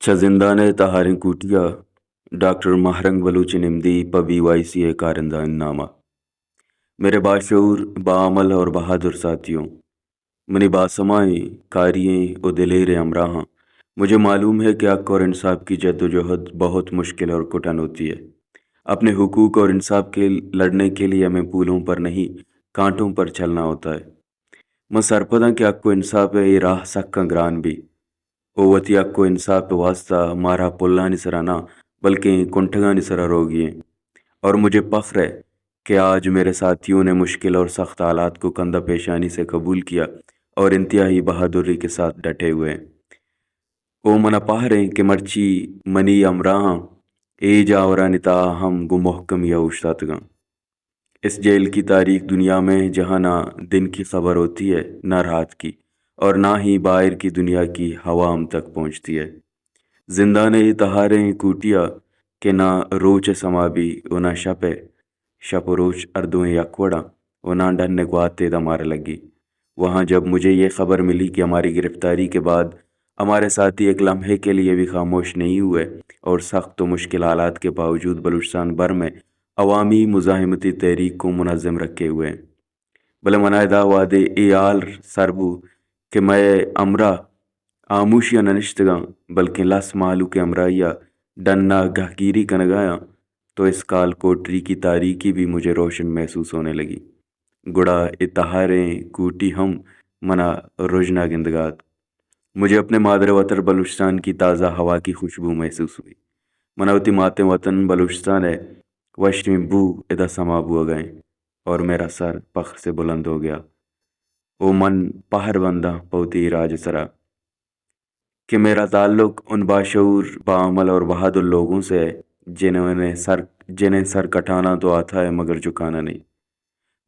Çe zindanê Taharên Kûtiya doctor Mahrang Baloch نمدی پبی وائی سی اے کارندان نامہ میرے باشعور باعمل اور بہادر ساتھیوں، منی باسمائیں کارییں و دلیر ہمراہاں، مجھے معلوم ہے کہ حق اور انصاف کی جد و جہد بہت مشکل اور کٹن ہوتی ہے۔ اپنے حقوق اور انصاف کے لڑنے کے لیے ہمیں پھولوں پر نہیں کانٹوں پر چلنا ہوتا ہے۔ میں سرپداں کہ حق و انصاف ہے یہ راہ سکاں گران بھی اووتی حق و انصاف پہ واسطہ مارا پلانی سرا نہ بلکہ کنٹھگانی سرا روگی ہیں۔ اور مجھے فخر ہے کہ آج میرے ساتھیوں نے مشکل اور سخت حالات کو کندہ پیشانی سے قبول کیا اور انتہائی بہادری کے ساتھ ڈٹے ہوئے ہیں۔ او منا پاہریں کہ مرچی منی امراہاں اے جاورانی تا ہم گو محکم یا اشتاتگاں۔ اس جیل کی تاریخ دنیا میں جہاں نہ دن کی خبر ہوتی ہے نہ رات کی، اور نہ ہی باہر کی دنیا کی ہوا ہم تک پہنچتی ہے۔ زندانے تہاریں کوٹیا کہ نہ روچ سمابی و نہ شپ و روچ اردویں یکوڑا و نہ ڈھنے کو آتے دا مارے لگی۔ وہاں جب مجھے یہ خبر ملی کہ ہماری گرفتاری کے بعد ہمارے ساتھی ایک لمحے کے لیے بھی خاموش نہیں ہوئے اور سخت و مشکل حالات کے باوجود بلوچستان بھر میں عوامی مزاحمتی تحریک کو منظم رکھے ہوئے ہیں۔ بلے منائدہ وعدے اے آل سربو کہ میں امرا آموشیا ننشتگاں بلکہ لس مالو کے امرائیا ڈننا گہگیری کنگایا، تو اس کال کوٹری کی تاریکی بھی مجھے روشن محسوس ہونے لگی۔ گڑا اتہاریں کوٹی ہم منا رجنا گندگات، مجھے اپنے مادر وطن بلوچستان کی تازہ ہوا کی خوشبو محسوس ہوئی۔ مناوتی ماتے وطن بلوچستان ہے وشمی بو ادا سما بو گئے اور میرا سر فخر سے بلند ہو گیا۔ او من پہر بندہ پوتی راج سرا کہ میرا تعلق ان باشعور باعمل اور بہادر لوگوں سے ہے جنہیں سر کٹانا تو آتا ہے مگر جھکانا نہیں۔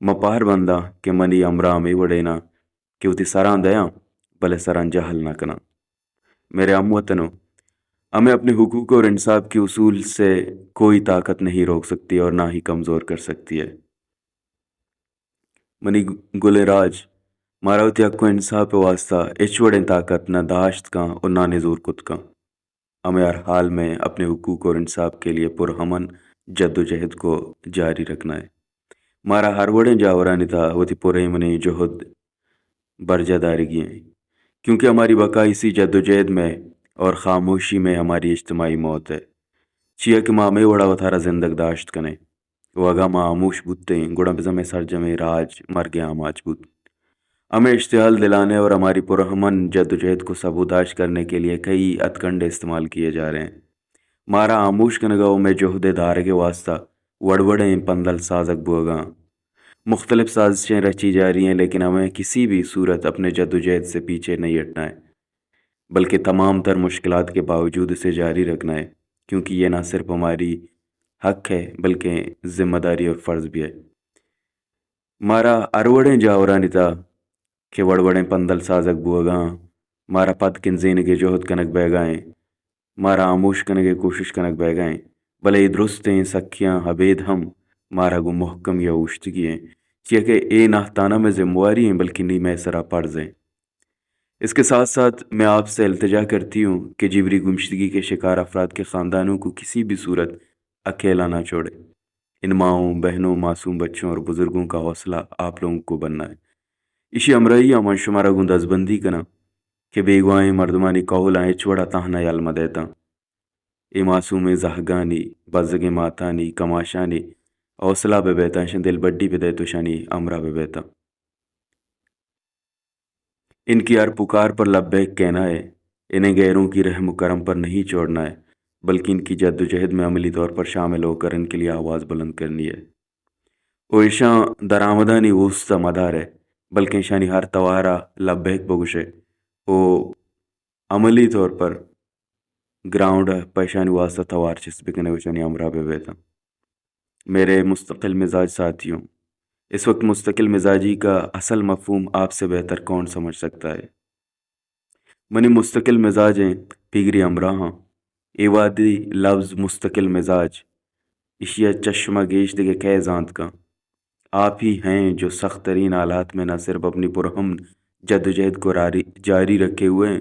میں پہر بندہ کہ منی امرا میں وڑینا کہ اتی سران دیاں بلے سران جہل نہ کنا۔ میرے ہم وطنوں، ہمیں اپنے حقوق اور انصاف کے اصول سے کوئی طاقت نہیں روک سکتی اور نہ ہی کمزور کر سکتی ہے۔ منی گل راج ماراوتی حق و انصاف پہ واسطہ اچوڑیں طاقت نہ داشت کاں اور نہ نزور کت کاں۔ ہمیں ہر حال میں اپنے حقوق اور انصاف کے لیے پرہمن جد و جہد کو جاری رکھنا ہے۔ مارا ہر وڑیں جاورانی تھا وہ تھی پرہمنی جہد برجہ دارگی ہیں، کیونکہ ہماری بقا اسی جد و جہد میں اور خاموشی میں ہماری اجتماعی موت ہے۔ چیا کہ ماں میں وڑا وتھارا زندگ داشت کنے وہ اگا ماں آموش بودتے گڑا بزم سرجم راج مر گیا ہم آج بود۔ ہمیں اشتعال دلانے اور ہماری پرہمن جد و جہد کو سبوداش کرنے کے لیے کئی ہتھ کنڈے استعمال کیے جا رہے ہیں۔ مارا آموش کنگاؤ میں جہد دارگے واسطہ وڑوڑیں پندل سازک بوگاں، مختلف سازشیں رچی جا رہی ہیں، لیکن ہمیں کسی بھی صورت اپنے جد و جہد سے پیچھے نہیں ہٹنا ہے بلکہ تمام تر مشکلات کے باوجود اسے جاری رکھنا ہے، کیونکہ یہ نہ صرف ہماری حق ہے بلکہ ذمہ داری اور فرض بھی ہے۔ مارا اروڑیں جاورانی تا کہ وڑوڑیں پندل سازک بوگاں مارا پد کن زینگے جہد کنک بہ گائیں، مارا آموش کنگے کوشش کنک بہ گائیں، بلے درستیں سکھیاں حبید ہم مارا گو محکم یا اوشتگی ہیں، چیہ کہ اے نہ تانا میں ذمواری ہیں بلکہ نی میں سرا پڑز ہیں۔ اس کے ساتھ ساتھ میں آپ سے التجا کرتی ہوں کہ جبری گمشدگی کے شکار افراد کے خاندانوں کو کسی بھی صورت اکیلا نہ چھوڑے۔ ان ماؤں بہنوں معصوم بچوں اور بزرگوں کا حوصلہ آپ لوگوں کو بننا ہے۔ اسی امرئی امن شمارا گون دزبندی کنا کہ بیگوائیں مردمانی قولائیں چوڑا تہنا یلما دیتا اے معصوم زہگانی بزگ ماتانی کماشانی حوصلہ بے بیتا شن دل بڈی پہ دے تو شانی امرا بے بیتا۔ ان کی ہر پکار پر لبیک کہنا ہے، انہیں غیروں کی رحم و کرم پر نہیں چھوڑنا ہے بلکہ ان کی جد و جہد میں عملی طور پر شامل ہو کر ان کے لیے آواز بلند کرنی ہے۔ او ایشاں درآمدانی وسطہ مدار ہے بلکہ شانی ہر توارا لبیک بگوشے او عملی طور پر گراؤنڈ پیشانی واسطہ توار چس بکنے وشانی امرا بے بیتا۔ میرے مستقل مزاج ساتھیوں، اس وقت مستقل مزاجی کا اصل مفہوم آپ سے بہتر کون سمجھ سکتا ہے؟ منی مستقل مزاجیں پیگری امراہاں اے وادی لفظ مستقل مزاج اشیا چشمہ گیش دگے کہہ زانت کا آپ ہی ہیں جو سخت ترین حالات میں نہ صرف اپنی پرہم جد و جہد کو جاری رکھے ہوئے ہیں